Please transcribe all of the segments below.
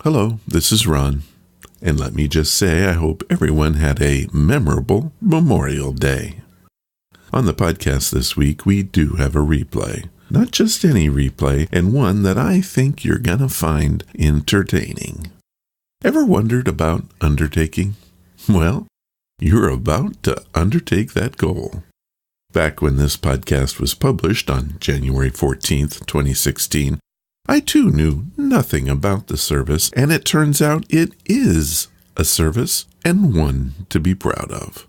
Hello, this is Ron, and let me just say I hope everyone had a memorable Memorial Day. On the podcast this week, we do have a replay. Not just any replay, and one that I think you're gonna find entertaining. Ever wondered about undertaking? Well, you're about to undertake that goal. Back when this podcast was published on January 14th, 2016, I too knew nothing about the service, and it turns out it is a service and one to be proud of.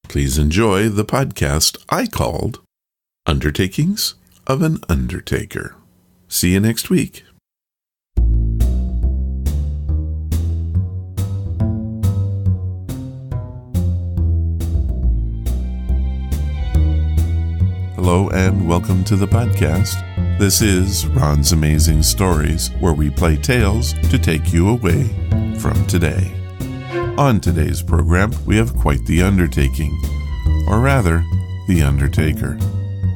Please enjoy the podcast I called Undertakings of an Undertaker. See you next week. Hello and welcome to the podcast. This is Ron's Amazing Stories, where we play tales to take you away from today. On today's program, we have quite the undertaking, or rather, the Undertaker.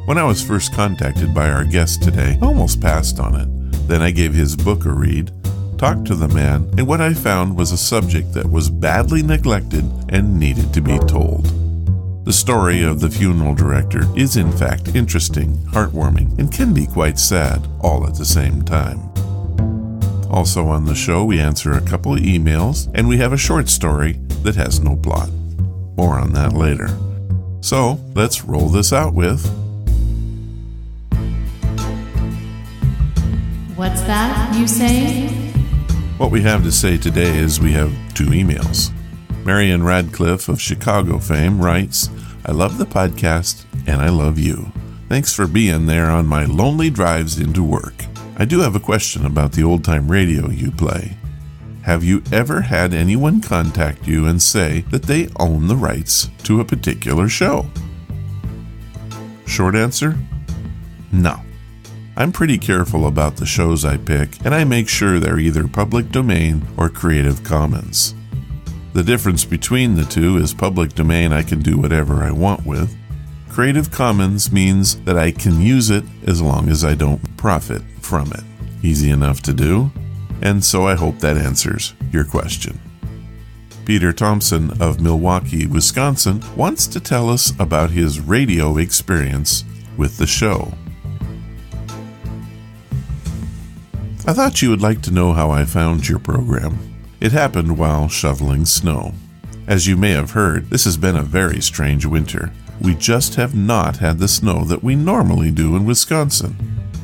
When I was first contacted by our guest today, I almost passed on it. Then I gave his book a read, talked to the man, and what I found was a subject that was badly neglected and needed to be told. The story of the funeral director is in fact interesting, heartwarming, and can be quite sad all at the same time. Also on the show, we answer a couple of emails, and we have a short story that has no plot. More on that later. So, let's roll this out with... What's that, you say? What we have to say today is we have two emails. Marion Radcliffe of Chicago fame writes, I love the podcast and I love you. Thanks for being there on my lonely drives into work. I do have a question about the old-time radio you play. Have you ever had anyone contact you and say that they own the rights to a particular show? Short answer? No. I'm pretty careful about the shows I pick, and I make sure they're either public domain or Creative Commons. The difference between the two is public domain I can do whatever I want with. Creative Commons means that I can use it as long as I don't profit from it. Easy enough to do, and so I hope that answers your question. Peter Thompson of Milwaukee, Wisconsin wants to tell us about his radio experience with the show. I thought you would like to know how I found your program. It happened while shoveling snow. As you may have heard, this has been a very strange winter. We just have not had the snow that we normally do in Wisconsin.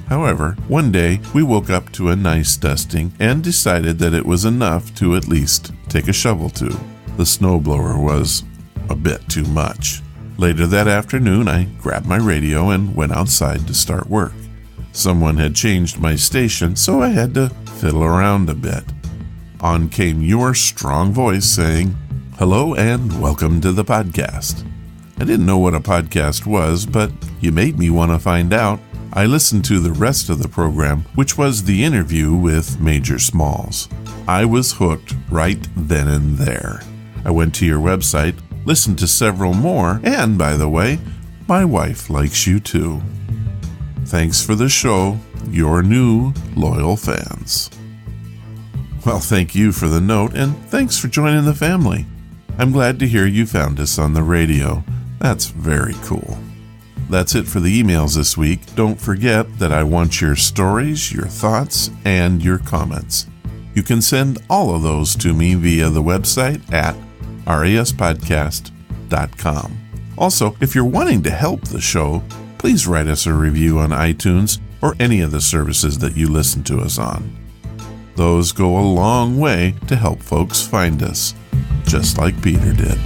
However, one day we woke up to a nice dusting and decided that it was enough to at least take a shovel to. The snowblower was a bit too much. Later that afternoon, I grabbed my radio and went outside to start work. Someone had changed my station, so I had to fiddle around a bit. On came your strong voice saying, Hello and welcome to the podcast. I didn't know what a podcast was, but you made me want to find out. I listened to the rest of the program, which was the interview with Major Smalls. I was hooked right then and there. I went to your website, listened to several more, and by the way, my wife likes you too. Thanks for the show, your new loyal fans. Well, thank you for the note, and thanks for joining the family. I'm glad to hear you found us on the radio. That's very cool. That's it for the emails this week. Don't forget that I want your stories, your thoughts, and your comments. You can send all of those to me via the website at raspodcast.com. Also, if you're wanting to help the show, please write us a review on iTunes or any of the services that you listen to us on. Those go a long way to help folks find us, just like Peter did.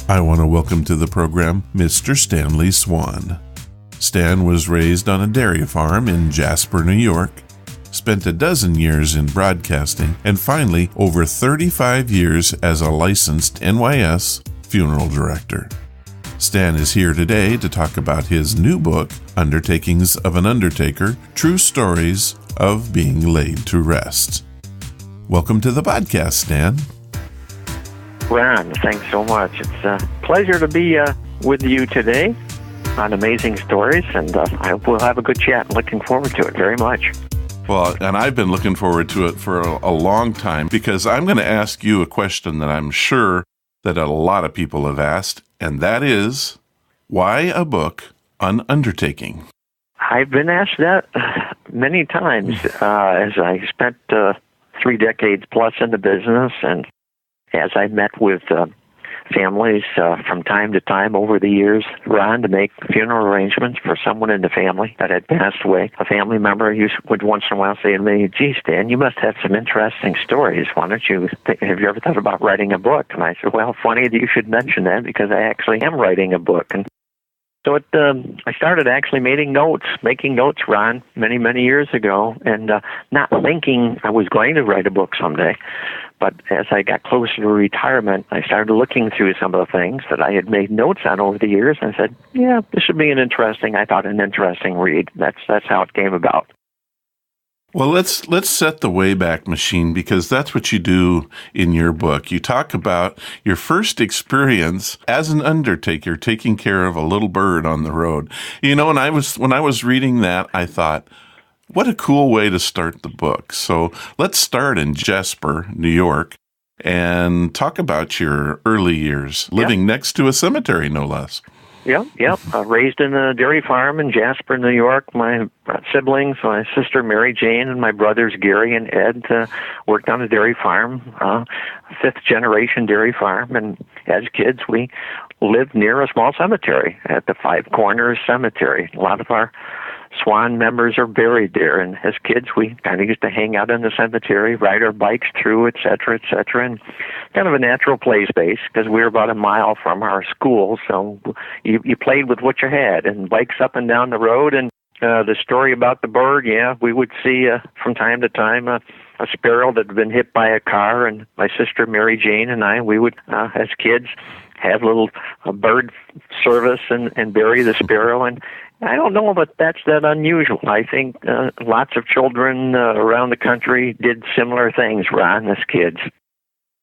I want to welcome to the program Mr. Stanley Swan. Stan was raised on a dairy farm in Jasper, New York, spent a dozen years in broadcasting, and finally over 35 years as a licensed NYS funeral director. Stan is here today to talk about his new book, Undertakings of an Undertaker, True Stories of Being Laid to Rest. Welcome to the podcast, Stan. Ron, thanks so much. It's a pleasure to be with you today on Amazing Stories, and I will have a good chat. I'm looking forward to it very much. Well, and I've been looking forward to it for a long time because I'm going to ask you a question that I'm sure that a lot of people have asked, and that is, why a book on undertaking? I've been asked that many times as I spent 3 decades plus in the business, and as I met with families from time to time over the years, Ron, to make funeral arrangements for someone in the family that had passed away. A family member would once in a while say to me, "Gee, Stan, you must have some interesting stories. Why don't you have you ever thought about writing a book?" And I said, "Well, funny that you should mention that because I actually am writing a book." And so I started actually making notes, Ron, many, many years ago, and not thinking I was going to write a book someday. But as I got closer to retirement, I started looking through some of the things that I had made notes on over the years, and I said, "Yeah, this would be an interesting read." That's how it came about. Well, let's set the Wayback Machine, because that's what you do in your book. You talk about your first experience as an undertaker taking care of a little bird on the road. You know, when I was reading that, I thought, what a cool way to start the book. So let's start in Jasper, New York, and talk about your early years living next to a cemetery, no less. Yep. Raised in a dairy farm in Jasper, New York. My siblings, my sister Mary Jane and my brothers Gary and Ed worked on a dairy farm, 5th-generation dairy farm. And as kids, we lived near a small cemetery at the Five Corners Cemetery. A lot of our Swan members are buried there, and as kids, we kind of used to hang out in the cemetery, ride our bikes through, et cetera, and kind of a natural play space because we were about a mile from our school, so you played with what you had, and bikes up and down the road, and the story about the bird, we would see from time to time a sparrow that had been hit by a car, and my sister Mary Jane and I, we would, as kids, have little bird service and bury the sparrow, and I don't know if that's that unusual. I think lots of children around the country did similar things, Ron, as kids.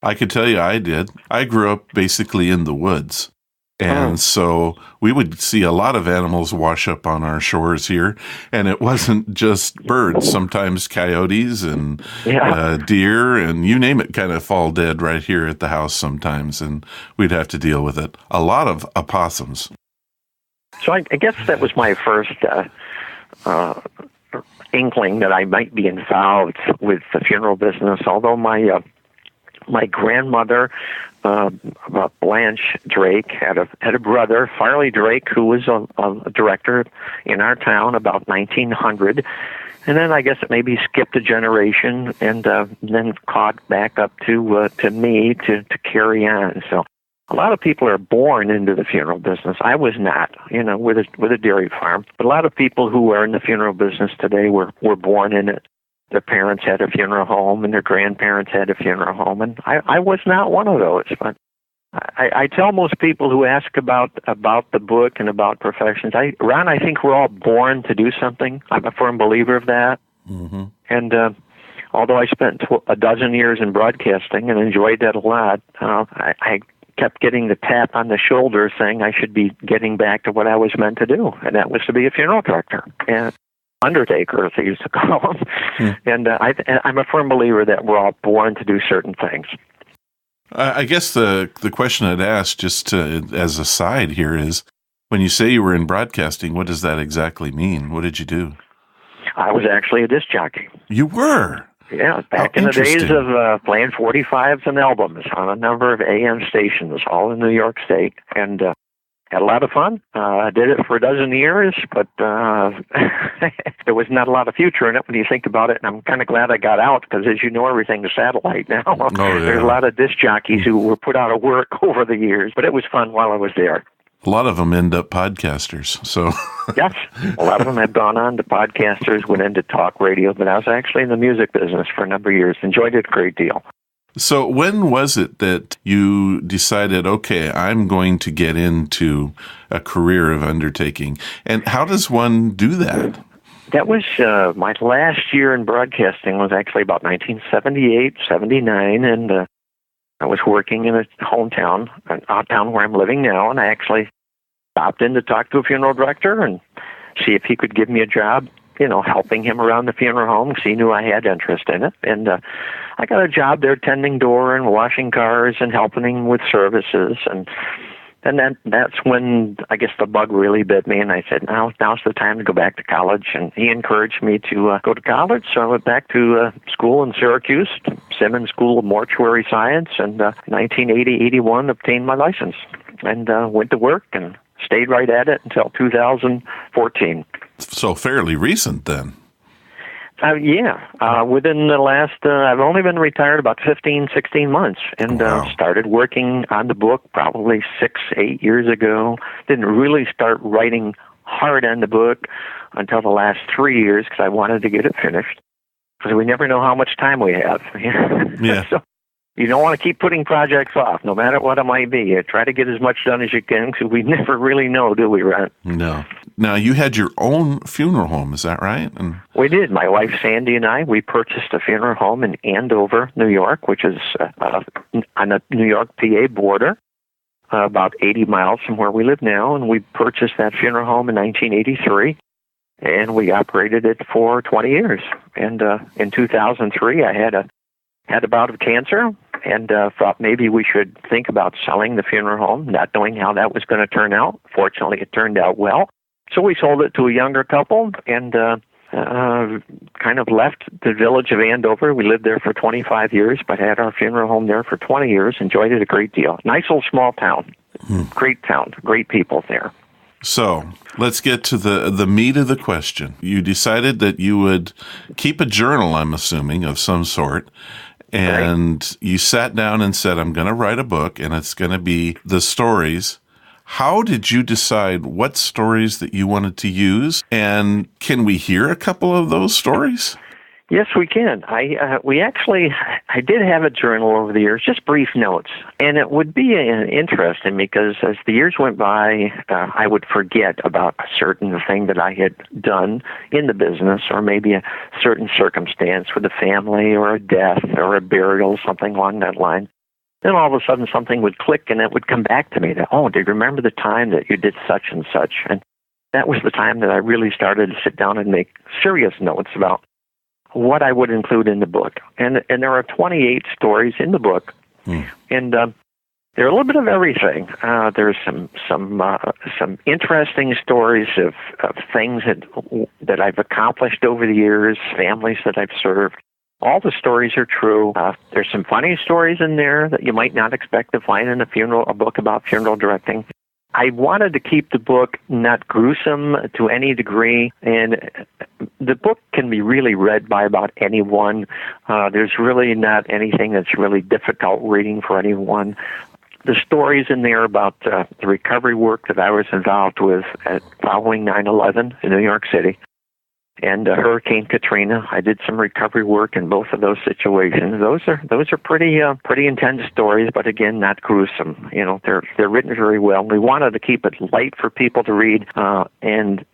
I could tell you I did. I grew up basically in the woods. And so we would see a lot of animals wash up on our shores here. And it wasn't just birds. Sometimes coyotes and deer and you name it kind of fall dead right here at the house sometimes. And we'd have to deal with it. A lot of opossums. So I guess that was my first inkling that I might be involved with the funeral business. Although my grandmother, Blanche Drake, had a brother, Farley Drake, who was a director in our town about 1900. And then I guess it maybe skipped a generation and then caught back up to me to carry on. So a lot of people are born into the funeral business. I was not, with a dairy farm. But a lot of people who are in the funeral business today were born in it. Their parents had a funeral home, and their grandparents had a funeral home, and I was not one of those. But I tell most people who ask about the book and about professions, Ron, I think we're all born to do something. I'm a firm believer of that. Mm-hmm. And although I spent a dozen years in broadcasting and enjoyed that a lot, I kept getting the tap on the shoulder saying I should be getting back to what I was meant to do, and that was to be a funeral director and Undertaker, as they used to call them. And I'm a firm believer that we're all born to do certain things. I guess the question I'd ask, just as a side here, is when you say you were in broadcasting, what does that exactly mean? What did you do? I was actually a disc jockey. You were? Yeah, back in the days of playing 45s and albums on a number of AM stations, all in New York State, and had a lot of fun. I did it for a dozen years, but there was not a lot of future in it when you think about it, and I'm kind of glad I got out, because as you know, everything's satellite now. Oh, yeah. There's a lot of disc jockeys who were put out of work over the years, but it was fun while I was there. A lot of them end up podcasters, so... Yes, a lot of them have gone on to podcasters, went into talk radio, but I was actually in the music business for a number of years, enjoyed it a great deal. So when was it that you decided, okay, I'm going to get into a career of undertaking? And how does one do that? That was my last year in broadcasting was actually about 1978, 79, and I was working in a hometown, out town where I'm living now, and I actually stopped in to talk to a funeral director and see if he could give me a job, helping him around the funeral home because he knew I had interest in it. And I got a job there tending door and washing cars and helping him with services. And that's when I guess the bug really bit me, and I said, now's the time to go back to college. And he encouraged me to go to college, so I went back to school in Syracuse, Simmons School of Mortuary Science, and 1980-81 obtained my license, and went to work and stayed right at it until 2014. So fairly recent then. Within the last, I've only been retired about 15, 16 months, and Wow. Started working on the book probably 6, 8 years ago. Didn't really start writing hard on the book until the last 3 years because I wanted to get it finished, because we never know how much time we have. Yeah. So you don't want to keep putting projects off, no matter what it might be. You try to get as much done as you can, because we never really know, do we, Ron? No. Now, you had your own funeral home, is that right? And We did. My wife, Sandy, and I, we purchased a funeral home in Andover, New York, which is on the New York, PA border, about 80 miles from where we live now. And we purchased that funeral home in 1983, and we operated it for 20 years. And in 2003, I had a bout of cancer, and thought maybe we should think about selling the funeral home, not knowing how that was going to turn out. Fortunately, it turned out well. So we sold it to a younger couple, and kind of left the village of Andover. We lived there for 25 years, but had our funeral home there for 20 years. Enjoyed it a great deal. Nice little small town. Great town. Great people there. so let's get to the meat of the question. You decided that you would keep a journal, I'm assuming, of some sort. And You sat down and said, I'm going to write a book, and it's going to be the stories. How did you decide what stories that you wanted to use? And can we hear a couple of those stories? Yes, we can. I did have a journal over the years, just brief notes, and it would be interesting because as the years went by, I would forget about a certain thing that I had done in the business, or maybe a certain circumstance with a family, or a death, or a burial, something along that line. Then all of a sudden something would click, and it would come back to me that, do you remember the time that you did such and such? And that was the time that I really started to sit down and make serious notes about what I would include in the book. And there are 28 stories in the book, and they're a little bit of everything. There's some interesting stories of things that I've accomplished over the years, families that I've served. All the stories are true. There's some funny stories in there that you might not expect to find in a book about funeral directing. I wanted to keep the book not gruesome to any degree, and the book can be really read by about anyone. There's really not anything that's really difficult reading for anyone. The stories in there about the recovery work that I was involved with following 9/11 in New York City, and Hurricane Katrina. I did some recovery work in both of those situations. Those are pretty intense stories, but again, not gruesome. They're written very well. We wanted to keep it light for people to read, and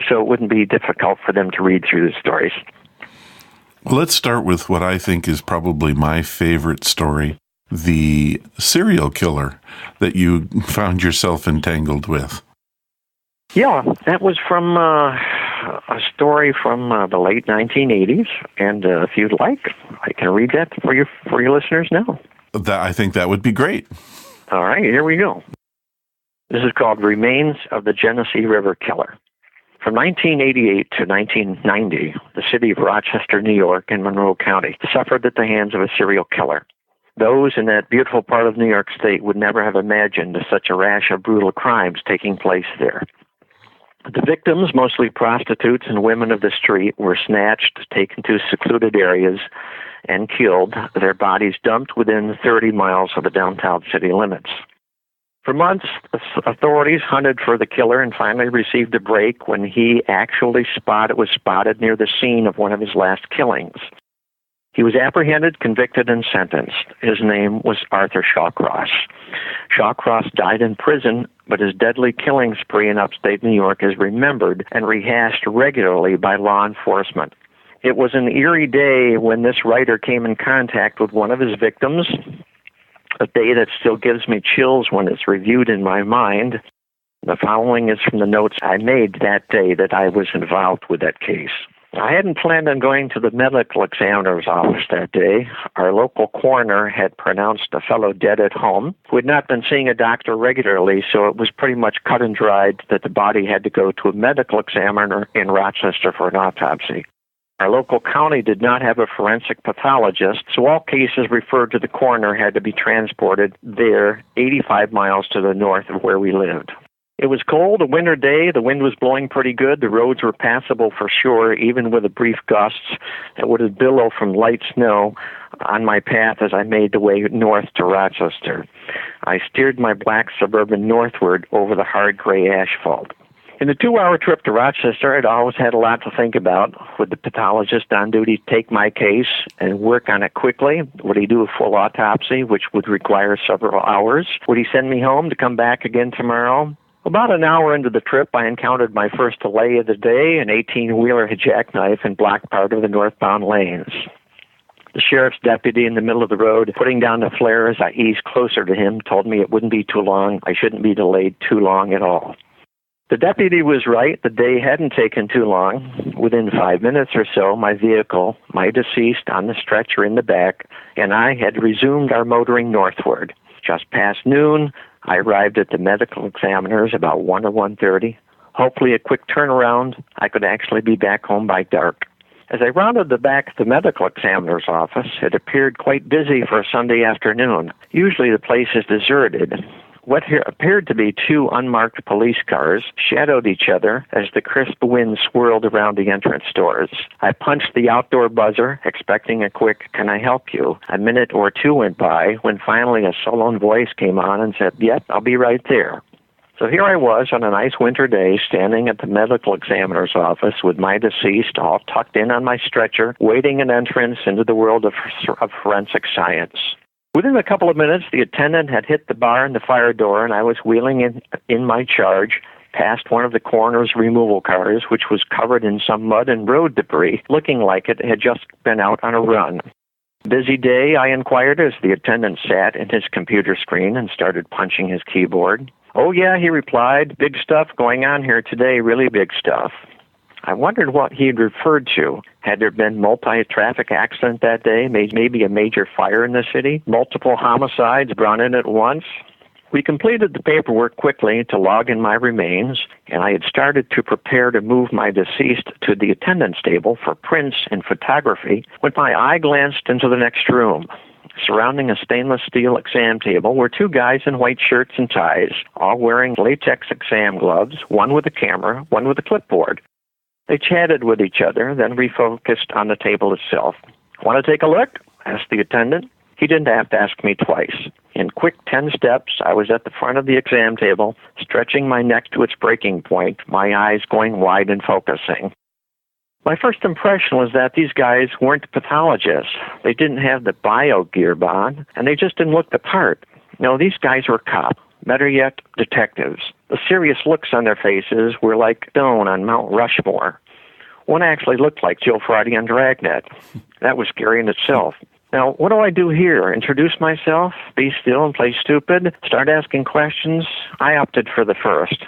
so it wouldn't be difficult for them to read through the stories. Well, let's start with what I think is probably my favorite story, the serial killer that you found yourself entangled with. Yeah, that was from a story from the late 1980s, and if you'd like, I can read that for your listeners now. I think that would be great. All right, here we go. This is called Remains of the Genesee River Killer. From 1988 to 1990, the city of Rochester, New York, and Monroe County suffered at the hands of a serial killer. Those in that beautiful part of New York State would never have imagined such a rash of brutal crimes taking place there. The victims, mostly prostitutes and women of the street, were snatched, taken to secluded areas, and killed, their bodies dumped within 30 miles of the downtown city limits. For months, authorities hunted for the killer and finally received a break when he actually was spotted near the scene of one of his last killings. He was apprehended, convicted, and sentenced. His name was Arthur Shawcross. Shawcross died in prison, but his deadly killing spree in upstate New York is remembered and rehashed regularly by law enforcement. It was an eerie day when this writer came in contact with one of his victims, a day that still gives me chills when it's reviewed in my mind. The following is from the notes I made that day that I was involved with that case. I hadn't planned on going to the medical examiner's office that day. Our local coroner had pronounced a fellow dead at home who had not been seeing a doctor regularly, so it was pretty much cut and dried that the body had to go to a medical examiner in Rochester for an autopsy. Our local county did not have a forensic pathologist, so all cases referred to the coroner had to be transported there, 85 miles to the north of where we lived. It was cold, a winter day. The wind was blowing pretty good. The roads were passable for sure, even with the brief gusts that would have billowed from light snow on my path as I made the way north to Rochester. I steered my black Suburban northward over the hard gray asphalt. In the 2-hour trip to Rochester, I'd always had a lot to think about. Would the pathologist on duty take my case and work on it quickly? Would he do a full autopsy, which would require several hours? Would he send me home to come back again tomorrow? About an hour into the trip, I encountered my first delay of the day, an 18-wheeler had jackknife and blocked part of the northbound lanes. The sheriff's deputy in the middle of the road, putting down the flare as I eased closer to him, told me it wouldn't be too long. I shouldn't be delayed too long at all. The deputy was right. The day hadn't taken too long. Within 5 minutes or so, my vehicle, my deceased on the stretcher in the back, and I had resumed our motoring northward. Just past noon, I arrived at the medical examiner's about 1 or 1:30. Hopefully a quick turnaround, I could actually be back home by dark. As I rounded the back of the medical examiner's office, it appeared quite busy for a Sunday afternoon. Usually the place is deserted. What here appeared to be 2 unmarked police cars shadowed each other as the crisp wind swirled around the entrance doors. I punched the outdoor buzzer, expecting a quick, "Can I help you?" A minute or 2 went by when finally a sullen voice came on and said, "Yep, I'll be right there." So here I was on a nice winter day, standing at the medical examiner's office with my deceased all tucked in on my stretcher, waiting an entrance into the world of forensic science. Within a couple of minutes, the attendant had hit the bar and the fire door, and I was wheeling in my charge past one of the coroner's removal cars, which was covered in some mud and road debris, looking like it had just been out on a run. "Busy day?" I inquired as the attendant sat in his computer screen and started punching his keyboard. "Oh, yeah," he replied. "Big stuff going on here today, really big stuff." I wondered what he had referred to. Had there been multi-traffic accident that day, maybe a major fire in the city, multiple homicides brought in at once? We completed the paperwork quickly to log in my remains, and I had started to prepare to move my deceased to the attendance table for prints and photography when my eye glanced into the next room. Surrounding a stainless steel exam table were 2 guys in white shirts and ties, all wearing latex exam gloves, one with a camera, one with a clipboard. They chatted with each other, then refocused on the table itself. "Want to take a look?" asked the attendant. He didn't have to ask me twice. In quick 10 steps, I was at the front of the exam table, stretching my neck to its breaking point, my eyes going wide and focusing. My first impression was that these guys weren't pathologists. They didn't have the bio gear on, and they just didn't look the part. No, these guys were cops. Better yet, detectives. The serious looks on their faces were like stone on Mount Rushmore. One actually looked like Joe Friday on Dragnet. That was scary in itself. Now, what do I do here? Introduce myself? Be still and play stupid? Start asking questions? I opted for the first.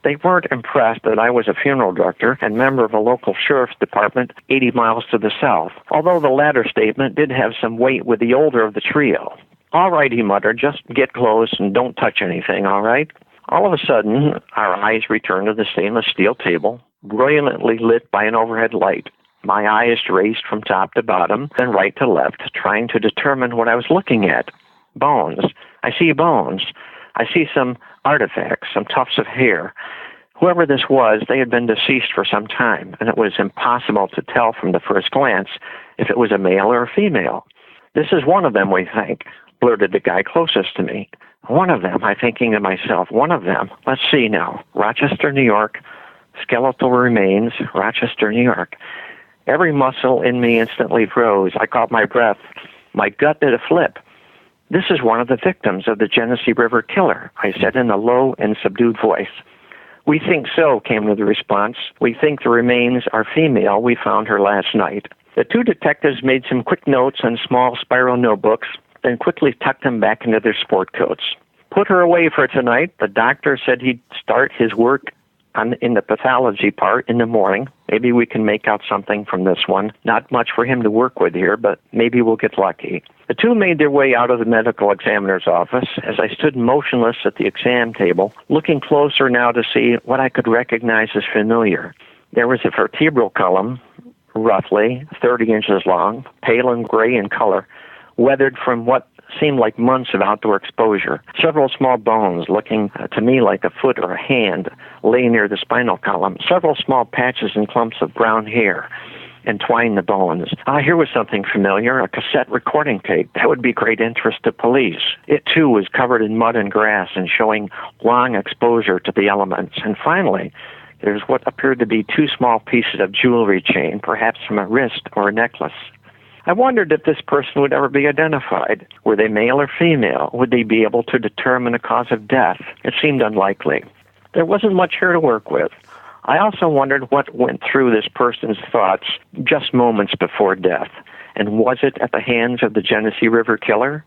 They weren't impressed that I was a funeral director and member of a local sheriff's department 80 miles to the south, although the latter statement did have some weight with the older of the trio. "All right," he muttered, "just get close and don't touch anything, all right?" All of a sudden, our eyes returned to the stainless steel table, brilliantly lit by an overhead light. My eyes raced from top to bottom, then right to left, trying to determine what I was looking at. Bones. I see bones. I see some artifacts, some tufts of hair. Whoever this was, they had been deceased for some time, and it was impossible to tell from the first glance if it was a male or a female. "This is one of them, we think," blurted the guy closest to me. "One of them," I'm thinking to myself, "one of them. Let's see now. Rochester, New York. Skeletal remains, Rochester, New York. Every muscle in me instantly froze. I caught my breath. My gut did a flip. "This is one of the victims of the Genesee River killer," I said in a low and subdued voice. "We think so," came the response. "We think the remains are female. We found her last night." The two detectives made some quick notes on small spiral notebooks, then quickly tucked them back into their sport coats. "Put her away for tonight." The doctor said he'd start his work in the pathology part in the morning. Maybe we can make out something from this one. Not much for him to work with here, but maybe we'll get lucky. The two made their way out of the medical examiner's office as I stood motionless at the exam table, looking closer now to see what I could recognize as familiar. There was a vertebral column, roughly 30 inches long, pale and gray in color, weathered from what seemed like months of outdoor exposure. Several small bones, looking to me like a foot or a hand, lay near the spinal column. Several small patches and clumps of brown hair entwined the bones. Here was something familiar, a cassette recording tape. That would be great interest to police. It, too, was covered in mud and grass and showing long exposure to the elements. And finally, there's what appeared to be two small pieces of jewelry chain, perhaps from a wrist or a necklace. I wondered if this person would ever be identified. Were they male or female? Would they be able to determine a cause of death? It seemed unlikely. There wasn't much here to work with. I also wondered what went through this person's thoughts just moments before death. And was it at the hands of the Genesee River killer?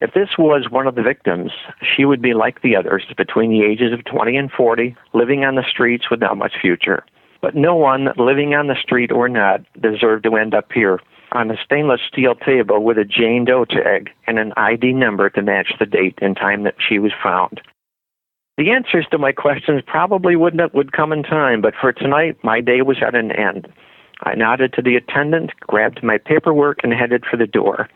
If this was one of the victims, she would be like the others, between the ages of 20 and 40, living on the streets without much future. But no one, living on the street or not, deserved to end up here, on a stainless steel table with a Jane Doe tag and an ID number to match the date and time that she was found. The answers to my questions probably would come in time, but for tonight, my day was at an end. I nodded to the attendant, grabbed my paperwork, and headed for the door.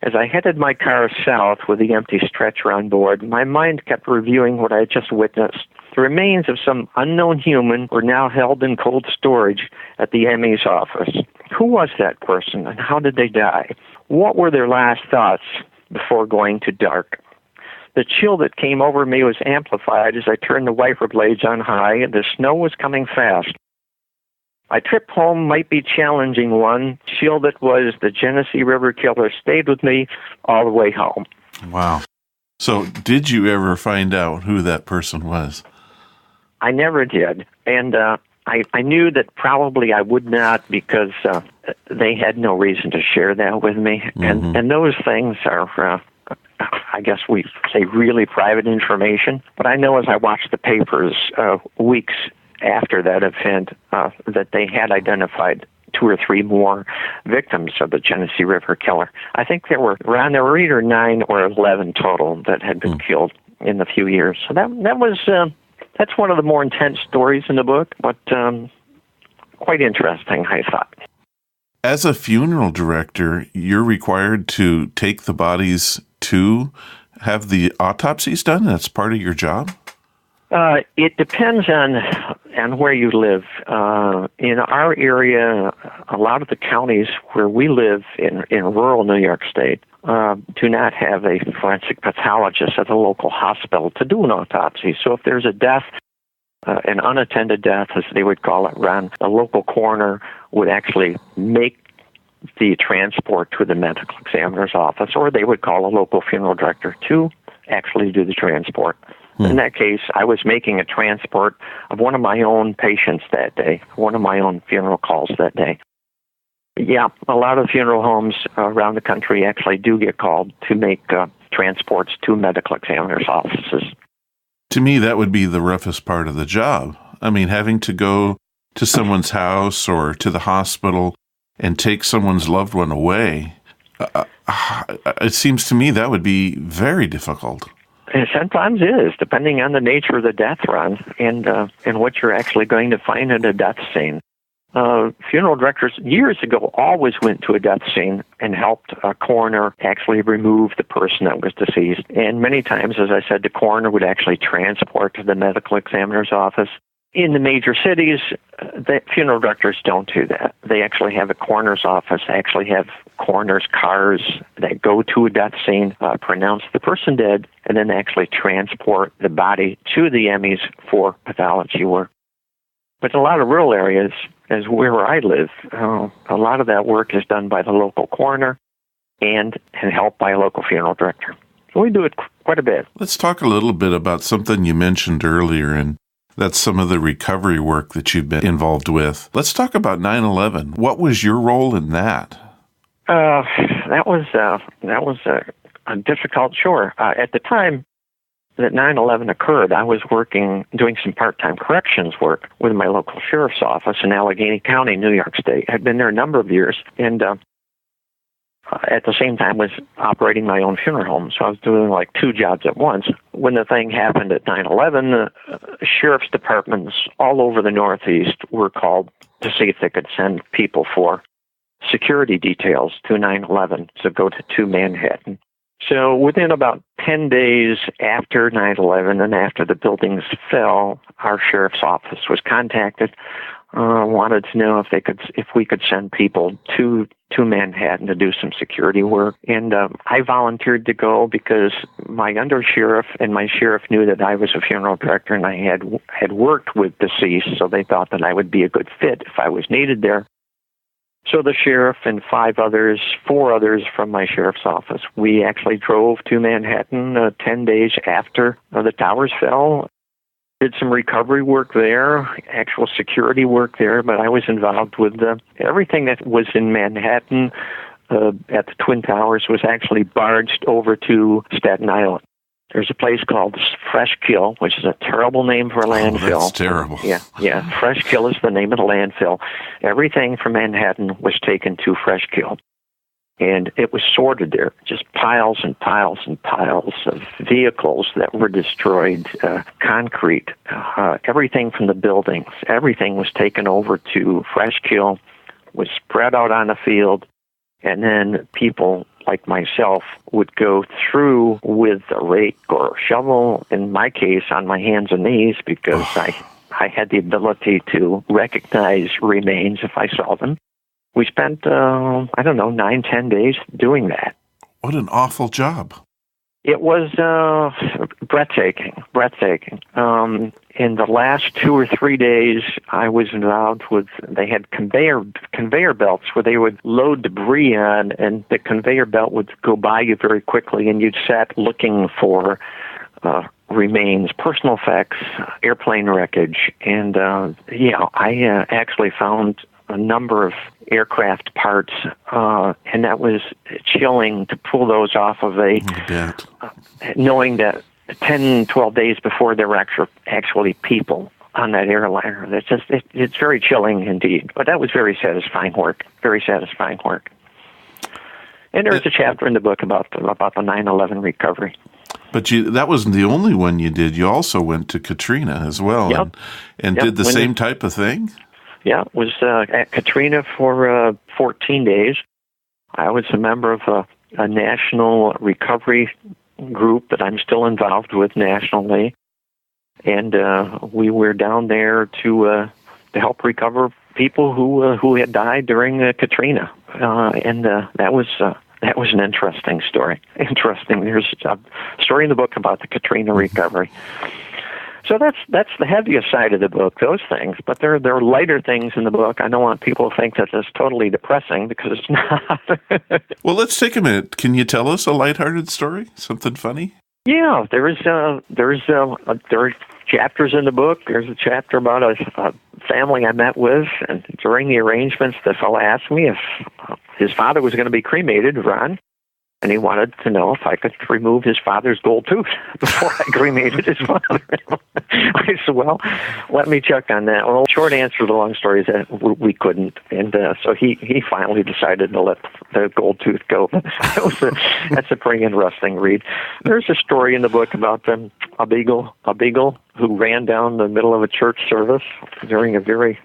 As I headed my car south with the empty stretcher on board, my mind kept reviewing what I had just witnessed. The remains of some unknown human were now held in cold storage at the ME's office. Who was that person, and how did they die? What were their last thoughts before going to dark? The chill that came over me was amplified as I turned the wiper blades on high, and the snow was coming fast. My trip home might be a challenging one. Chill that was the Genesee River killer stayed with me all the way home. Wow. So did you ever find out who that person was? I never did. And I knew that probably I would not, because they had no reason to share that with me. Mm-hmm. And those things are, I guess we say, really private information. But I know as I watched the papers weeks after that event that they had identified 2 or 3 more victims of the Genesee River killer. I think there were either 9 or 11 total that had been killed in a few years. So that was that's one of the more intense stories in the book, but quite interesting, I thought. As a funeral director, you're required to take the bodies to have the autopsies done? That's part of your job? It depends on where you live. In our area, a lot of the counties where we live in rural New York State do not have a forensic pathologist at the local hospital to do an autopsy. So if there's a death, an unattended death, as they would call it, Ron, a local coroner would actually make the transport to the medical examiner's office, or they would call a local funeral director to actually do the transport. In that case, I was making a transport of one of my own patients that day, one of my own funeral calls that day. Yeah, a lot of funeral homes around the country actually do get called to make transports to medical examiners' offices. To me, that would be the roughest part of the job. I mean, having to go to someone's house or to the hospital and take someone's loved one away, it seems to me that would be very difficult. It sometimes is, depending on the nature of the death, Ron, and what you're actually going to find at a death scene. Funeral directors years ago always went to a death scene and helped a coroner actually remove the person that was deceased. And many times, as I said, the coroner would actually transport to the medical examiner's office. In the major cities, the funeral directors don't do that. They actually have a coroner's office, actually have coroner's cars that go to a death scene, pronounce the person dead, and then actually transport the body to the MEs for pathology work. But in a lot of rural areas, as where I live. A lot of that work is done by the local coroner and helped by a local funeral director. So we do it quite a bit. Let's talk a little bit about something you mentioned earlier, and that's some of the recovery work that you've been involved with. Let's talk about 9/11. What was your role in that? That was a difficult chore. At the time that 9/11 occurred, I was doing some part-time corrections work with my local sheriff's office in Allegheny County, New York State. I'd been there a number of years, and at the same time was operating my own funeral home. So I was doing like two jobs at once. When the thing happened at 9/11, sheriff's departments all over the Northeast were called to see if they could send people for security details to 9/11 to go to Manhattan. So within about 10 days after 9/11 and after the buildings fell, our sheriff's office was contacted, wanted to know if we could send people to Manhattan to do some security work. And I volunteered to go because my undersheriff and my sheriff knew that I was a funeral director and I had worked with deceased, so they thought that I would be a good fit if I was needed there. So the sheriff and four others from my sheriff's office, we actually drove to Manhattan 10 days after the towers fell, did some recovery work there, actual security work there, but I was involved with everything that was in Manhattan at the Twin Towers was actually barged over to Staten Island. There's a place called Freshkill, which is a terrible name for a landfill. Oh, that's terrible. Yeah. Freshkill is the name of the landfill. Everything from Manhattan was taken to Freshkill, and it was sorted there, just piles and piles and piles of vehicles that were destroyed, concrete, everything from the buildings. Everything was taken over to Freshkill, was spread out on a field, and then people like myself would go through with a rake or a shovel, in my case on my hands and knees, because I had the ability to recognize remains if I saw them. We spent, 9-10 days doing that. What an awful job. It was breathtaking. In the last 2 or 3 days, I was involved with, they had conveyor belts where they would load debris on, and the conveyor belt would go by you very quickly, and you'd sat looking for remains, personal effects, airplane wreckage, and I actually found a number of aircraft parts, and that was chilling to pull those off of knowing that 10, 12 days before there were actually people on that airliner. It's very chilling indeed. But that was very satisfying work. And there's a chapter in the book about the 9/11 recovery. But that wasn't the only one you did. You also went to Katrina as well. Yep. And did the same type of thing? Yeah, it was at Katrina for 14 days. I was a member of a national recovery group that I'm still involved with nationally, and we were down there to help recover people who had died during Katrina, and that was an interesting story. There's a story in the book about the Katrina recovery. So that's the heaviest side of the book, those things. But there are lighter things in the book. I don't want people to think that it's totally depressing, because it's not. Well, let's take a minute. Can you tell us a lighthearted story? Something funny? Yeah, there are chapters in the book. There's a chapter about a family I met with, and during the arrangements, the fellow asked me if his father was going to be cremated, Ron. And he wanted to know if I could remove his father's gold tooth before I cremated his father. I said, well, let me check on that. Well, short answer to the long story is that we couldn't. And so he finally decided to let the gold tooth go. That's a pretty interesting read. There's a story in the book about a beagle who ran down the middle of a church service during a very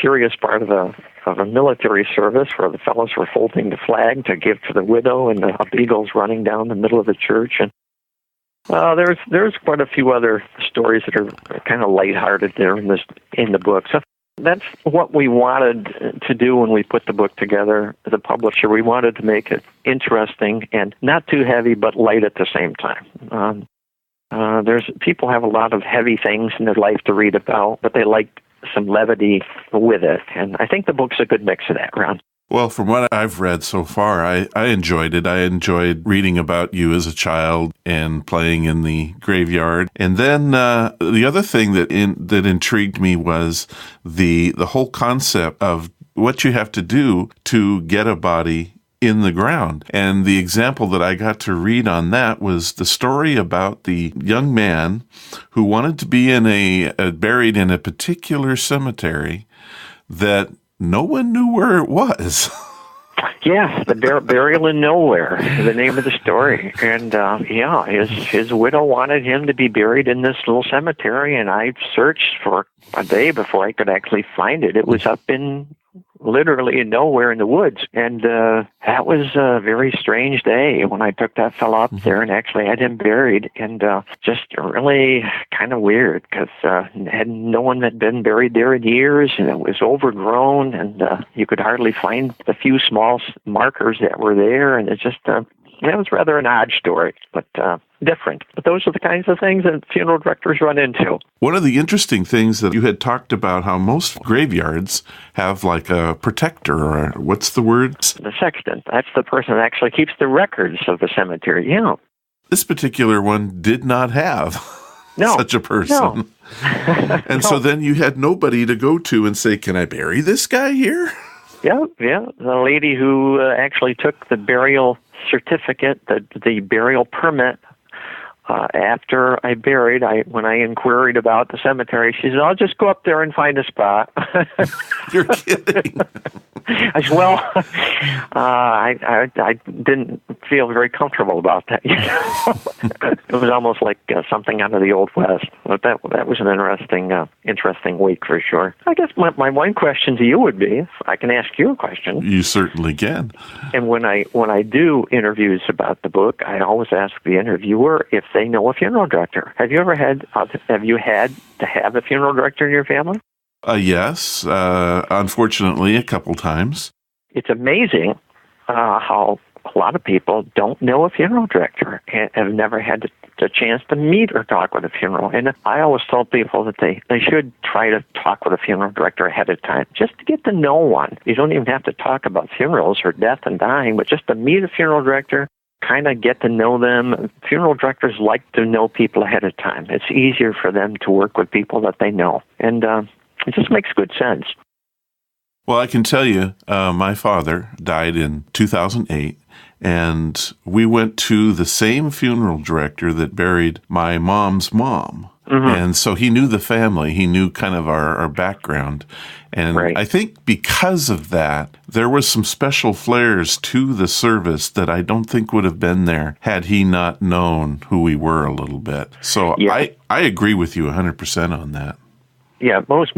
serious part of a military service, where the fellows were folding the flag to give to the widow, and a beagle's running down the middle of the church. And there's quite a few other stories that are kind of lighthearted there in the book. So that's what we wanted to do when we put the book together. The publisher, we wanted to make it interesting and not too heavy, but light at the same time. People have a lot of heavy things in their life to read about, but they like some levity with it. And I think the book's a good mix of that, Ron. Well, from what I've read so far, I enjoyed it. I enjoyed reading about you as a child and playing in the graveyard. And then the other thing that intrigued me was the whole concept of what you have to do to get a body in the ground. And the example that I got to read on that was the story about the young man who wanted to be buried in a particular cemetery that no one knew where it was. Yes, the burial in nowhere, the name of the story. And his widow wanted him to be buried in this little cemetery, and I searched for a day before I could actually find it. It was up in literally nowhere in the woods. And that was a very strange day when I took that fellow up there and actually had him buried. And just really kind of weird because no one had been buried there in years, and it was overgrown, and you could hardly find the few small markers that were there. And it just, it was rather an odd story, but different. But those are the kinds of things that funeral directors run into. One of the interesting things that you had talked about how most graveyards have like a protector, or what's the word? The sexton. That's the person that actually keeps the records of the cemetery. Yeah. This particular one did not have such a person. No. And so then you had nobody to go to and say, can I bury this guy here? Yeah. The lady who actually took the burial certificate, the burial permit, after I buried, when I inquired about the cemetery, she said, I'll just go up there and find a spot. You're kidding. I said, well, I didn't feel very comfortable about that. It was almost like something out of the Old West. But that was an interesting week for sure. I guess my one question to you would be, if I can ask you a question. You certainly can. And when I do interviews about the book, I always ask the interviewer if they know a funeral director. Have you had to have a funeral director in your family? Yes, unfortunately, a couple times. It's amazing how a lot of people don't know a funeral director and have never had the chance to meet or talk with a funeral. And I always tell people that they should try to talk with a funeral director ahead of time, just to get to know one. You don't even have to talk about funerals or death and dying, but just to meet a funeral director, kind of get to know them. Funeral directors like to know people ahead of time. It's easier for them to work with people that they know. And it just makes good sense. Well, I can tell you, my father died in 2008, and we went to the same funeral director that buried my mom's mom. Mm-hmm. And so he knew the family. He knew kind of our background. And right. I think because of that, there was some special flares to the service that I don't think would have been there had he not known who we were a little bit. So yeah. I agree with you 100% on that. Yeah, most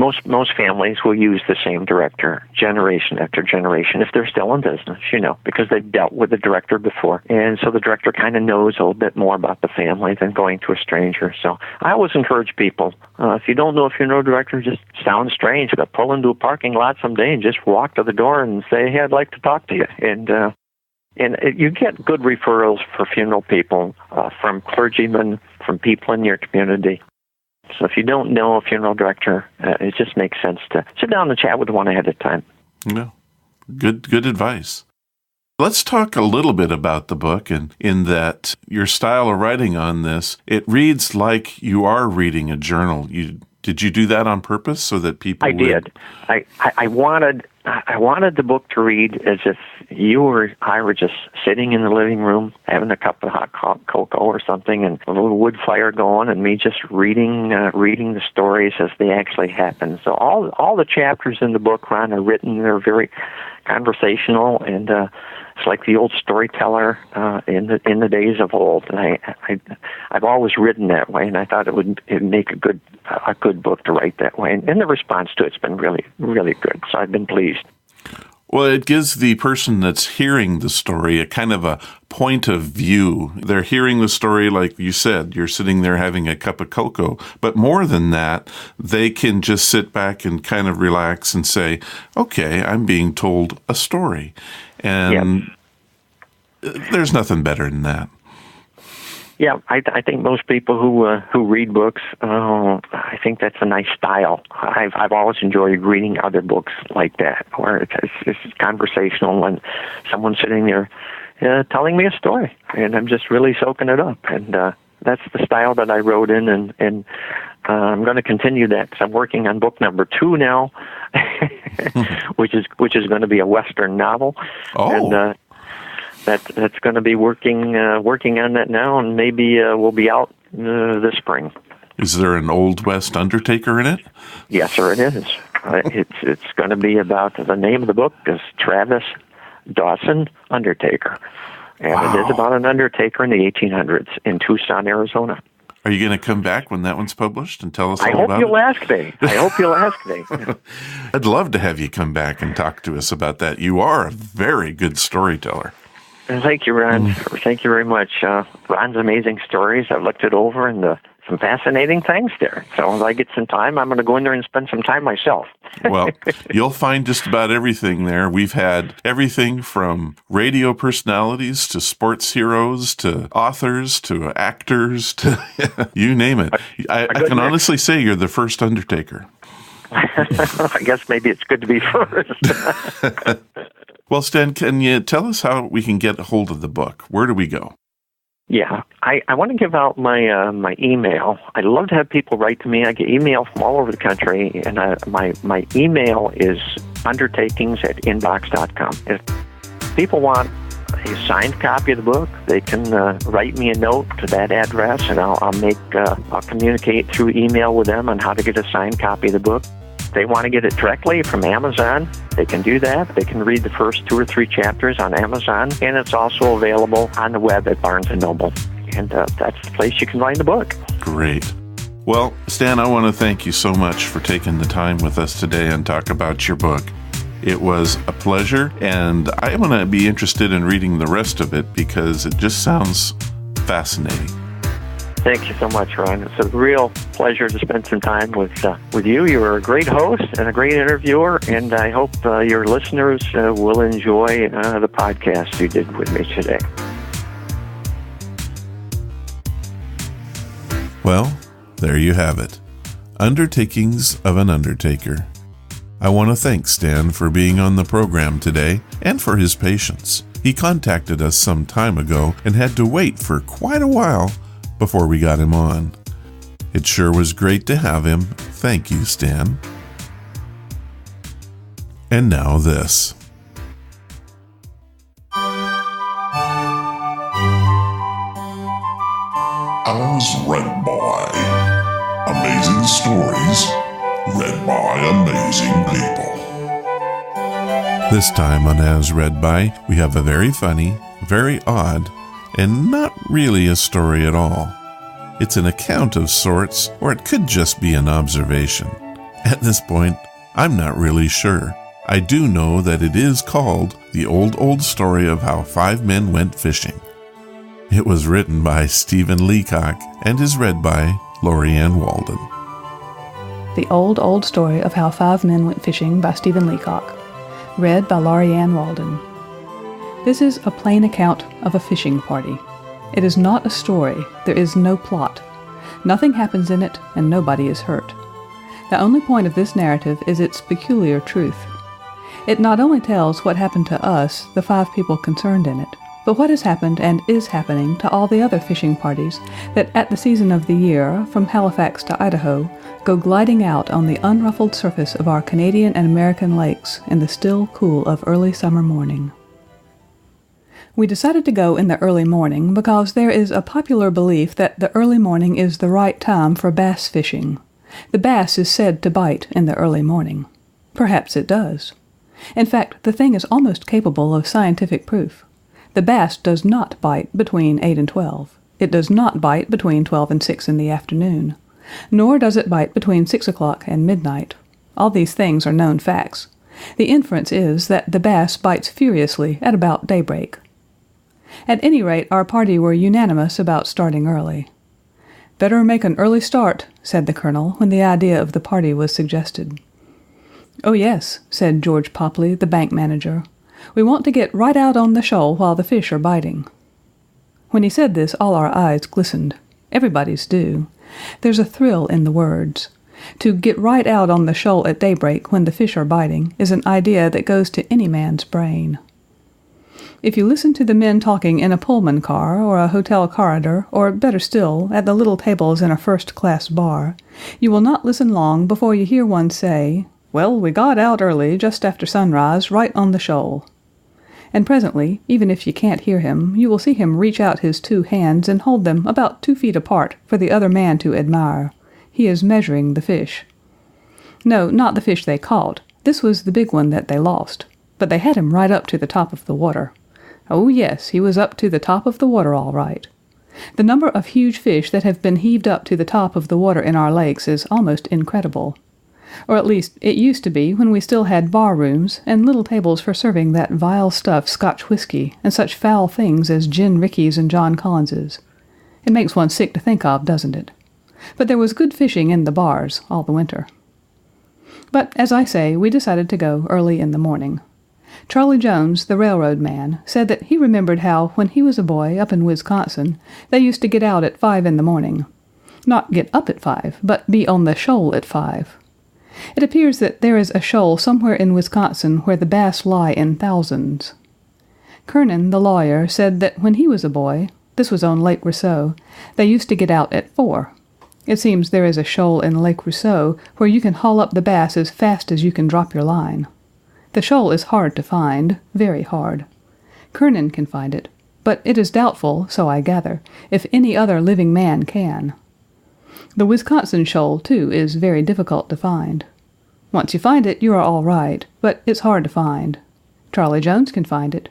families will use the same director generation after generation if they're still in business, because they've dealt with the director before. And so the director kind of knows a little bit more about the family than going to a stranger. So I always encourage people, if you don't know a funeral director, just sounds strange, but pull into a parking lot someday and just walk to the door and say, hey, I'd like to talk to you. And you get good referrals for funeral people from clergymen, from people in your community. So if you don't know a funeral director, it just makes sense to sit down and chat with one ahead of time. Yeah, good advice. Let's talk a little bit about the book, and in that your style of writing on this, it reads like you are reading a journal. Did you do that on purpose so that people would? Did. I wanted the book to read as if you or I were just sitting in the living room having a cup of hot cocoa or something, and a little wood fire going, and me just reading the stories as they actually happen. So all the chapters in the book, Ron, are written. They're very conversational, and it's like the old storyteller in the days of old. And I've always written that way, and I thought it'd make a good book to write that way. And the response to it's been really, really good. So I've been pleased. Well, it gives the person that's hearing the story a kind of a point of view. They're hearing the story, like you said, you're sitting there having a cup of cocoa. But more than that, they can just sit back and kind of relax and say, okay, I'm being told a story. And there's nothing better than that. Yeah, I think most people who read books, I think that's a nice style. I've always enjoyed reading other books like that, where it's conversational and someone's sitting there telling me a story, and I'm just really soaking it up. And that's the style that I wrote in, and I'm going to continue that because I'm working on book number 2 now, which is going to be a Western novel. Oh. And, that's going to be working on that now, and maybe we'll be out this spring. Is there an Old West Undertaker in it? Yes, sir, it is. It's going to be about, the name of the book is Travis Dawson Undertaker, and It is about an undertaker in the 1800s in Tucson, Arizona. Are you going to come back when that one's published and tell us all about it? I hope you'll ask me. I'd love to have you come back and talk to us about that. You are a very good storyteller. Thank you, Ron. Thank you very much. Ron's amazing stories. I've looked it over, and some fascinating things there. So if I get some time, I'm going to go in there and spend some time myself. Well, you'll find just about everything there. We've had everything from radio personalities to sports heroes to authors to actors to you name it. I can honestly say you're the first Undertaker. I guess maybe it's good to be first. Well, Stan, can you tell us how we can get a hold of the book? Where do we go? Yeah, I want to give out my email. I'd love to have people write to me. I get email from all over the country, and my email is undertakings@inbox.com. If people want a signed copy of the book, they can write me a note to that address, and I'll communicate through email with them on how to get a signed copy of the book. If they want to get it directly from Amazon, they can do that. They can read the first 2 or 3 chapters on Amazon, and it's also available on the web at Barnes & Noble. And that's the place you can find the book. Great. Well, Stan, I want to thank you so much for taking the time with us today and talk about your book. It was a pleasure, and I want to be interested in reading the rest of it because it just sounds fascinating. Thank you so much, Ron. It's a real pleasure to spend some time with you. You're a great host and a great interviewer, and I hope your listeners will enjoy the podcast you did with me today. Well, there you have it. Undertakings of an Undertaker. I want to thank Stan for being on the program today and for his patience. He contacted us some time ago and had to wait for quite a while before we got him on. It sure was great to have him. Thank you, Stan. And now this. As read by. Amazing stories read by amazing people. This time on As Read By, we have a very funny, very odd, and not really a story at all. It's an account of sorts, or it could just be an observation. At this point, I'm not really sure. I do know that it is called The Old Story of How 5 Men Went Fishing. It was written by Stephen Leacock and is read by Lorianne Walden. The Old Story of How 5 Men Went Fishing by Stephen Leacock. Read by Lorianne Walden. This is a plain account of a fishing party. It is not a story. There is no plot. Nothing happens in it, and nobody is hurt. The only point of this narrative is its peculiar truth. It not only tells what happened to us, the 5 people concerned in it, but what has happened and is happening to all the other fishing parties that at the season of the year, from Halifax to Idaho, go gliding out on the unruffled surface of our Canadian and American lakes in the still cool of early summer morning. We decided to go in the early morning because there is a popular belief that the early morning is the right time for bass fishing. The bass is said to bite in the early morning. Perhaps it does. In fact, the thing is almost capable of scientific proof. The bass does not bite between 8 and 12. It does not bite between 12 and 6 in the afternoon. Nor does it bite between 6 o'clock and midnight. All these things are known facts. The inference is that the bass bites furiously at about daybreak. At any rate, our party were unanimous about starting early. "Better make an early start," said the colonel when the idea of the party was suggested. "Oh yes," said George Popley, the bank manager. "We want to get right out on the shoal while the fish are biting." When he said this, all our eyes glistened. Everybody's do. There's a thrill in the words. To get right out on the shoal at daybreak when the fish are biting is an idea that goes to any man's brain. If you listen to the men talking in a Pullman car or a hotel corridor, or better still, at the little tables in a first-class bar, you will not listen long before you hear one say, "Well, we got out early, just after sunrise, right on the shoal." And presently, even if you can't hear him, you will see him reach out his 2 hands and hold them about 2 feet apart for the other man to admire. He is measuring the fish. No, not the fish they caught. This was the big one that they lost. But they had him right up to the top of the water. Oh yes, he was up to the top of the water all right. The number of huge fish that have been heaved up to the top of the water in our lakes is almost incredible. Or at least it used to be when we still had bar rooms and little tables for serving that vile stuff Scotch whiskey and such foul things as gin rickeys and John Collinses. It makes one sick to think of, doesn't it? But there was good fishing in the bars all the winter. But, as I say, we decided to go early in the morning. Charlie Jones, the railroad man, said that he remembered how, when he was a boy up in Wisconsin, they used to get out at 5 in the morning. Not get up at 5, but be on the shoal at 5. It appears that there is a shoal somewhere in Wisconsin where the bass lie in thousands. Kernan, the lawyer, said that when he was a boy, this was on Lake Rousseau, they used to get out at 4. It seems there is a shoal in Lake Rousseau where you can haul up the bass as fast as you can drop your line. The shoal is hard to find, very hard. Kernan can find it, but it is doubtful, so I gather, if any other living man can. The Wisconsin shoal, too, is very difficult to find. Once you find it, you are all right, but it's hard to find. Charlie Jones can find it.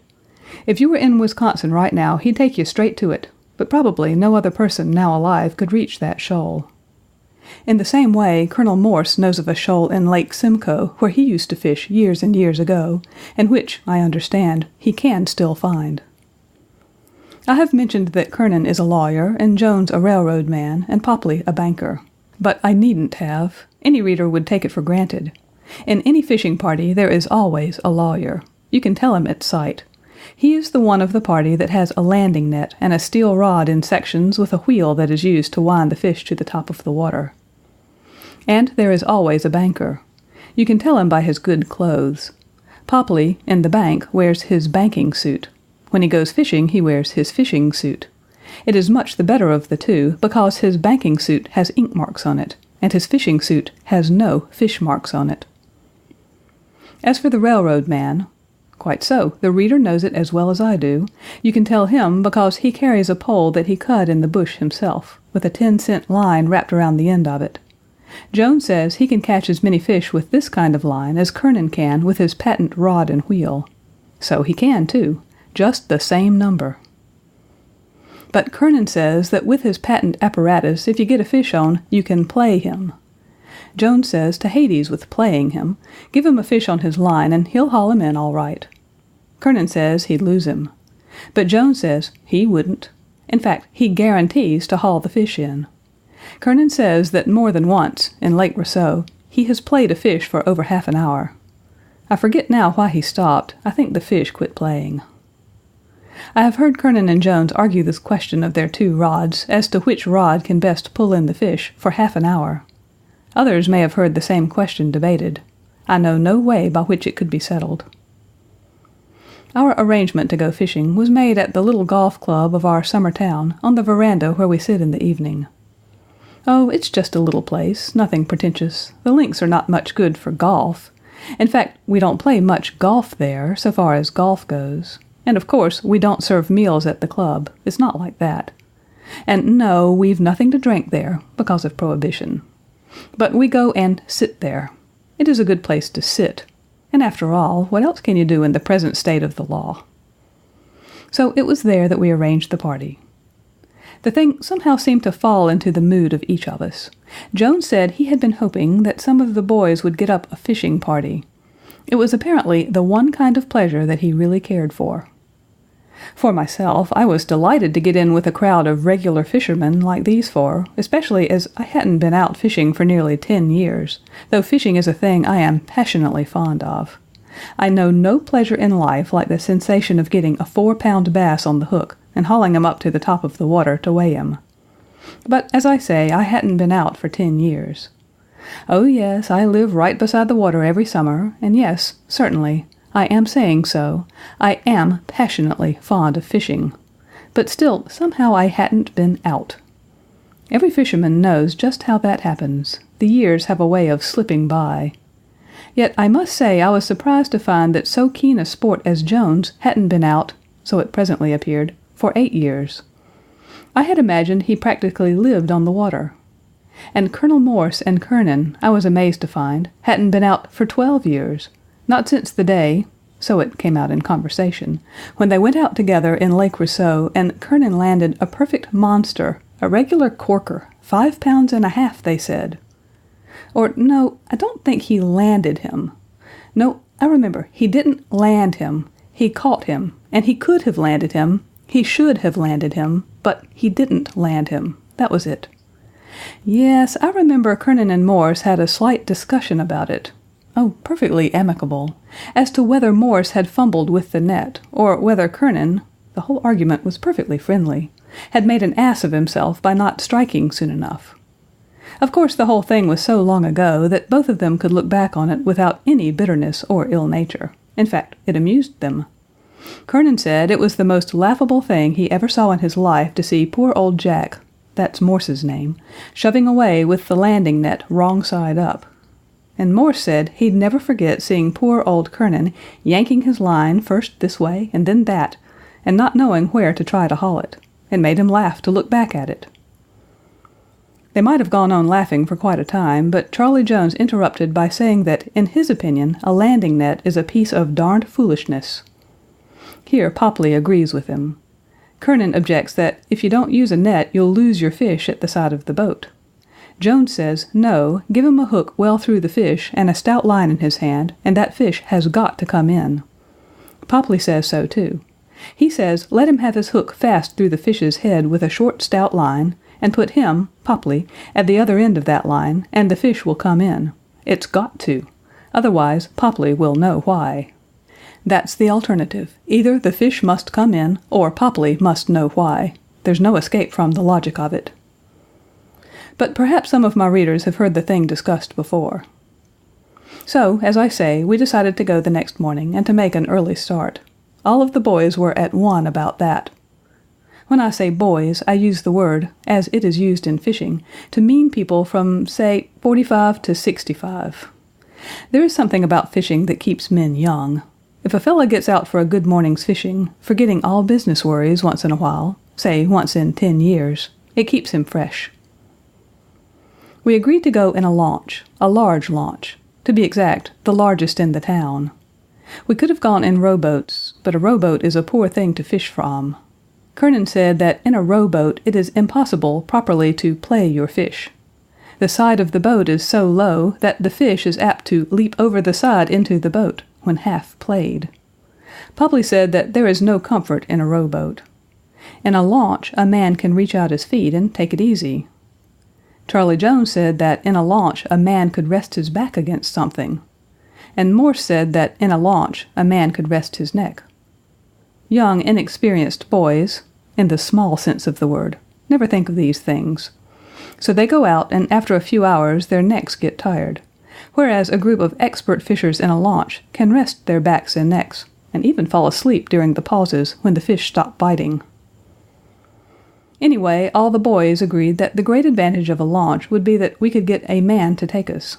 If you were in Wisconsin right now, he'd take you straight to it, but probably no other person now alive could reach that shoal. In the same way, Colonel Morse knows of a shoal in Lake Simcoe where he used to fish years and years ago, and which, I understand, he can still find. I have mentioned that Kernan is a lawyer, and Jones a railroad man, and Popley a banker. But I needn't have. Any reader would take it for granted. In any fishing party there is always a lawyer. You can tell him at sight. He is the one of the party that has a landing net and a steel rod in sections with a wheel that is used to wind the fish to the top of the water. And there is always a banker. You can tell him by his good clothes. Popley, in the bank, wears his banking suit. When he goes fishing, he wears his fishing suit. It is much the better of the two, because his banking suit has ink marks on it, and his fishing suit has no fish marks on it. As for the railroad man, quite so, the reader knows it as well as I do. You can tell him because he carries a pole that he cut in the bush himself, with a 10-cent line wrapped around the end of it. Jones says he can catch as many fish with this kind of line as Kernan can with his patent rod and wheel. So he can, too. Just the same number. But Kernan says that with his patent apparatus, if you get a fish on, you can play him. Jones says to Hades with playing him, give him a fish on his line and he'll haul him in all right. Kernan says he'd lose him. But Jones says he wouldn't. In fact, he guarantees to haul the fish in. Kernan says that more than once, in Lake Rousseau, he has played a fish for over half an hour. I forget now why he stopped. I think the fish quit playing. I have heard Kernan and Jones argue this question of their 2 rods, as to which rod can best pull in the fish, for half an hour. Others may have heard the same question debated. I know no way by which it could be settled. Our arrangement to go fishing was made at the little golf club of our summer town, on the veranda where we sit in the evening. Oh, it's just a little place, nothing pretentious. The links are not much good for golf. In fact, we don't play much golf there, so far as golf goes. And of course, we don't serve meals at the club. It's not like that. And no, we've nothing to drink there, because of Prohibition. But we go and sit there. It is a good place to sit. And after all, what else can you do in the present state of the law? So it was there that we arranged the party. The thing somehow seemed to fall into the mood of each of us. Jones said he had been hoping that some of the boys would get up a fishing party. It was apparently the one kind of pleasure that he really cared for. For myself, I was delighted to get in with a crowd of regular fishermen like these 4, especially as I hadn't been out fishing for nearly 10 years, though fishing is a thing I am passionately fond of. I know no pleasure in life like the sensation of getting a 4-pound bass on the hook and hauling him up to the top of the water to weigh him. But, as I say, I hadn't been out for 10 years. Oh yes, I live right beside the water every summer, and yes, certainly, I am saying so, I am passionately fond of fishing. But still, somehow I hadn't been out. Every fisherman knows just how that happens. The years have a way of slipping by. Yet I must say I was surprised to find that so keen a sport as Jones hadn't been out, so it presently appeared, for 8 years. I had imagined he practically lived on the water. And Colonel Morse and Kernan, I was amazed to find, hadn't been out for 12 years, not since the day, so it came out in conversation, when they went out together in Lake Rousseau and Kernan landed a perfect monster, a regular corker, 5 pounds and a half, they said. Or, no, I don't think he landed him. No, I remember, he didn't land him. He caught him, and he could have landed him. He should have landed him, but he didn't land him. That was it. Yes, I remember Kernan and Morse had a slight discussion about it. Oh, perfectly amicable. As to whether Morse had fumbled with the net, or whether Kernan, the whole argument was perfectly friendly, had made an ass of himself by not striking soon enough. Of course, the whole thing was so long ago that both of them could look back on it without any bitterness or ill nature. In fact, it amused them. Kernan said it was the most laughable thing he ever saw in his life to see poor old Jack, that's Morse's name, shoving away with the landing net wrong side up. And Morse said he'd never forget seeing poor old Kernan yanking his line first this way and then that, and not knowing where to try to haul it. It made him laugh to look back at it. They might have gone on laughing for quite a time, but Charlie Jones interrupted by saying that, in his opinion, a landing net is a piece of darned foolishness. Here Popley agrees with him. Kernan objects that if you don't use a net, you'll lose your fish at the side of the boat. Jones says, no, give him a hook well through the fish and a stout line in his hand, and that fish has got to come in. Popley says so, too. He says let him have his hook fast through the fish's head with a short, stout line, and put him, Popley, at the other end of that line, and the fish will come in. It's got to. Otherwise, Popley will know why. That's the alternative. Either the fish must come in, or Popley must know why. There's no escape from the logic of it. But perhaps some of my readers have heard the thing discussed before. So, as I say, we decided to go the next morning, and to make an early start. All of the boys were at one about that. When I say boys, I use the word, as it is used in fishing, to mean people from, say, 45 to 65. There is something about fishing that keeps men young. If a fellow gets out for a good morning's fishing, forgetting all business worries once in a while, say once in 10 years, it keeps him fresh. We agreed to go in a launch, a large launch, to be exact, the largest in the town. We could have gone in rowboats, but a rowboat is a poor thing to fish from. Kernan said that in a rowboat it is impossible properly to play your fish. The side of the boat is so low that the fish is apt to leap over the side into the boat when half played. Popley said that there is no comfort in a rowboat. In a launch a man can reach out his feet and take it easy. Charlie Jones said that in a launch a man could rest his back against something. And Morse said that in a launch a man could rest his neck. Young, inexperienced boys, in the small sense of the word, never think of these things. So they go out, and after a few hours their necks get tired, whereas a group of expert fishers in a launch can rest their backs and necks, and even fall asleep during the pauses when the fish stop biting. Anyway, all the boys agreed that the great advantage of a launch would be that we could get a man to take us.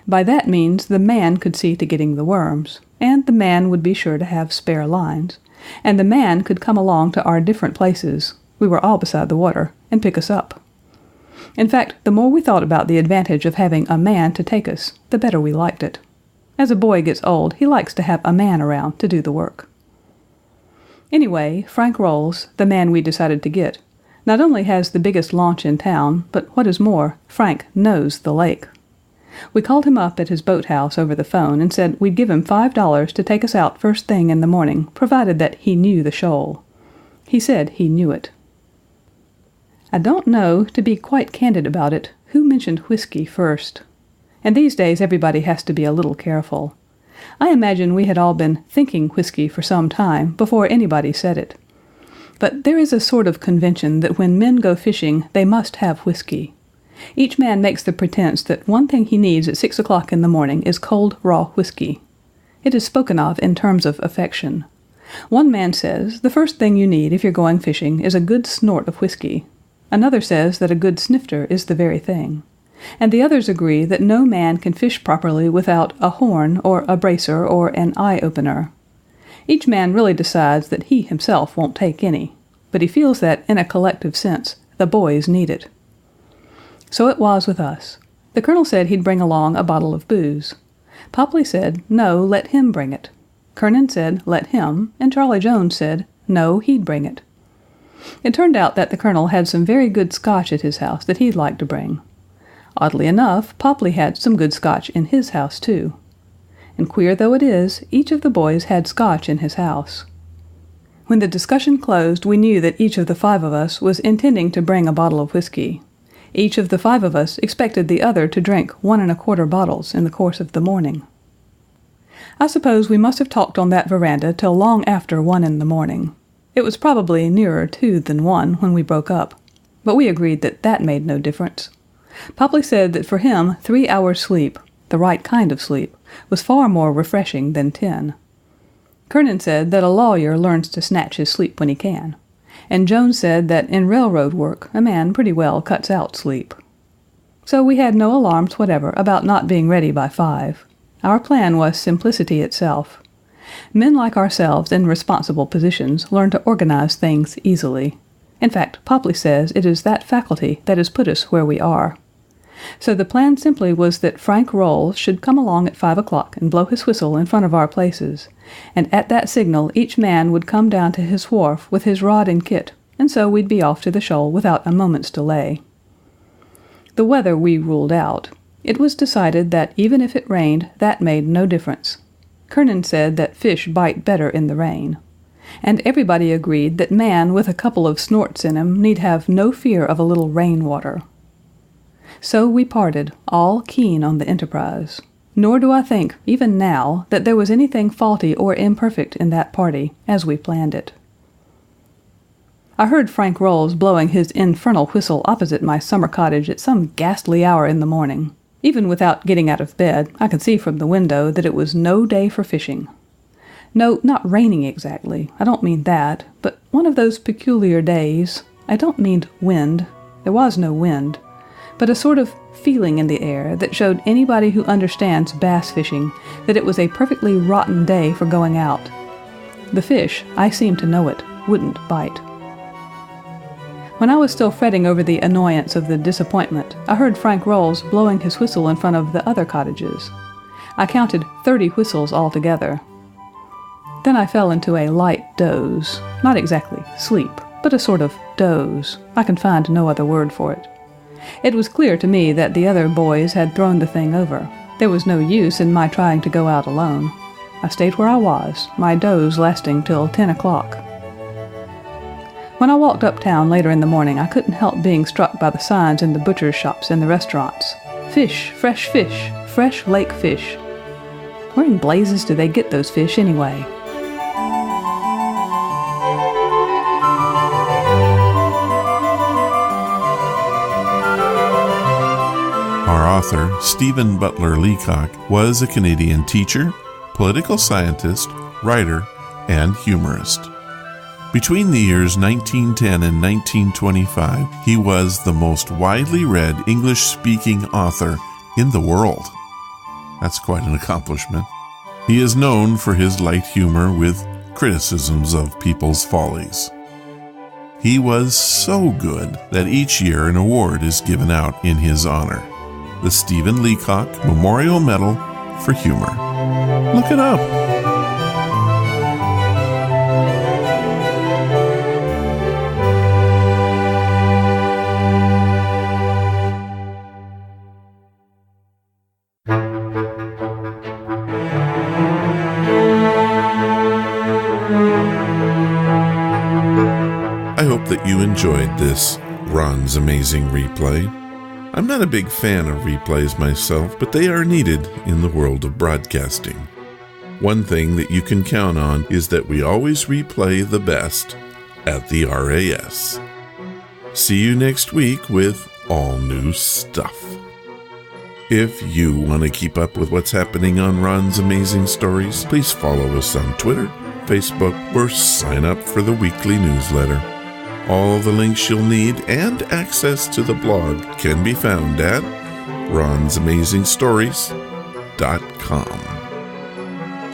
By that means the man could see to getting the worms, and the man would be sure to have spare lines, and the man could come along to our different places, we were all beside the water, and pick us up. In fact, the more we thought about the advantage of having a man to take us, the better we liked it. As a boy gets old, he likes to have a man around to do the work. Anyway, Frank Rolls, the man we decided to get, not only has the biggest launch in town, but what is more, Frank knows the lake. We called him up at his boathouse over the phone and said we'd give him $5 to take us out first thing in the morning, provided that he knew the shoal. He said he knew it. I don't know, to be quite candid about it, who mentioned whiskey first. And these days everybody has to be a little careful. I imagine we had all been thinking whiskey for some time before anybody said it. But there is a sort of convention that when men go fishing, they must have whiskey. Each man makes the pretense that one thing he needs at 6 o'clock in the morning is cold, raw whiskey. It is spoken of in terms of affection. One man says the first thing you need if you're going fishing is a good snort of whiskey. Another says that a good snifter is the very thing. And the others agree that no man can fish properly without a horn or a bracer or an eye-opener. Each man really decides that he himself won't take any, but he feels that, in a collective sense, the boys need it. So it was with us. The colonel said he'd bring along a bottle of booze. Popley said, no, let him bring it. Kernan said, let him, and Charlie Jones said, no, he'd bring it. It turned out that the colonel had some very good Scotch at his house that he'd like to bring. Oddly enough, Popley had some good Scotch in his house, too. And queer though it is, each of the boys had Scotch in his house. When the discussion closed, we knew that each of the 5 of us was intending to bring a bottle of whiskey. Each of the 5 of us expected the other to drink 1 1/4 bottles in the course of the morning. I suppose we must have talked on that veranda till long after 1 in the morning. It was probably nearer 2 than 1 when we broke up, but we agreed that that made no difference. Popley said that for him 3 hours' sleep, the right kind of sleep, was far more refreshing than 10. Kernan said that a lawyer learns to snatch his sleep when he can, and Jones said that in railroad work a man pretty well cuts out sleep. So we had no alarms whatever about not being ready by 5. Our plan was simplicity itself. Men like ourselves in responsible positions learn to organize things easily. In fact, Popley says it is that faculty that has put us where we are. So the plan simply was that Frank Rolls should come along at 5 o'clock and blow his whistle in front of our places, and at that signal each man would come down to his wharf with his rod and kit, and so we'd be off to the shoal without a moment's delay. The weather we ruled out. It was decided that even if it rained, that made no difference. Kernan said that fish bite better in the rain. And everybody agreed that man with a couple of snorts in him need have no fear of a little rain-water. So we parted, all keen on the enterprise. Nor do I think, even now, that there was anything faulty or imperfect in that party, as we planned it. I heard Frank Rolls blowing his infernal whistle opposite my summer cottage at some ghastly hour in the morning. Even without getting out of bed, I could see from the window that it was no day for fishing. No, not raining exactly, I don't mean that, but one of those peculiar days. I don't mean wind, there was no wind, but a sort of feeling in the air that showed anybody who understands bass fishing that it was a perfectly rotten day for going out. The fish, I seemed to know it, wouldn't bite. When I was still fretting over the annoyance of the disappointment, I heard Frank Rolls blowing his whistle in front of the other cottages. I counted 30 whistles altogether. Then I fell into a light doze, not exactly sleep, but a sort of doze. I can find no other word for it. It was clear to me that the other boys had thrown the thing over. There was no use in my trying to go out alone. I stayed where I was, my doze lasting till 10 o'clock. When I walked uptown later in the morning, I couldn't help being struck by the signs in the butcher's shops and the restaurants. Fish, fresh lake fish. Where in blazes do they get those fish anyway? Our author, Stephen Butler Leacock, was a Canadian teacher, political scientist, writer, and humorist. Between the years 1910 and 1925, he was the most widely read English-speaking author in the world. That's quite an accomplishment. He is known for his light humor with criticisms of people's follies. He was so good that each year an award is given out in his honor. The Stephen Leacock Memorial Medal for Humor. Look it up. I hope that you enjoyed this Ron's Amazing Replay. I'm not a big fan of replays myself, but they are needed in the world of broadcasting. One thing that you can count on is that we always replay the best at the RAS. See you next week with all new stuff. If you want to keep up with what's happening on Ron's Amazing Stories, please follow us on Twitter, Facebook, or sign up for the weekly newsletter. All the links you'll need and access to the blog can be found at ronsamazingstories.com.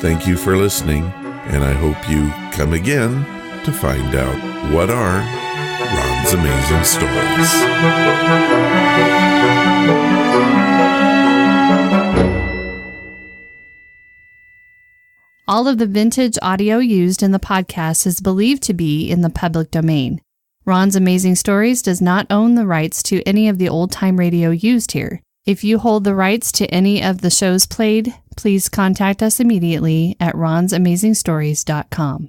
Thank you for listening, and I hope you come again to find out what are Ron's Amazing Stories. All of the vintage audio used in the podcast is believed to be in the public domain. Ron's Amazing Stories does not own the rights to any of the old-time radio used here. If you hold the rights to any of the shows played, please contact us immediately at ronsamazingstories.com.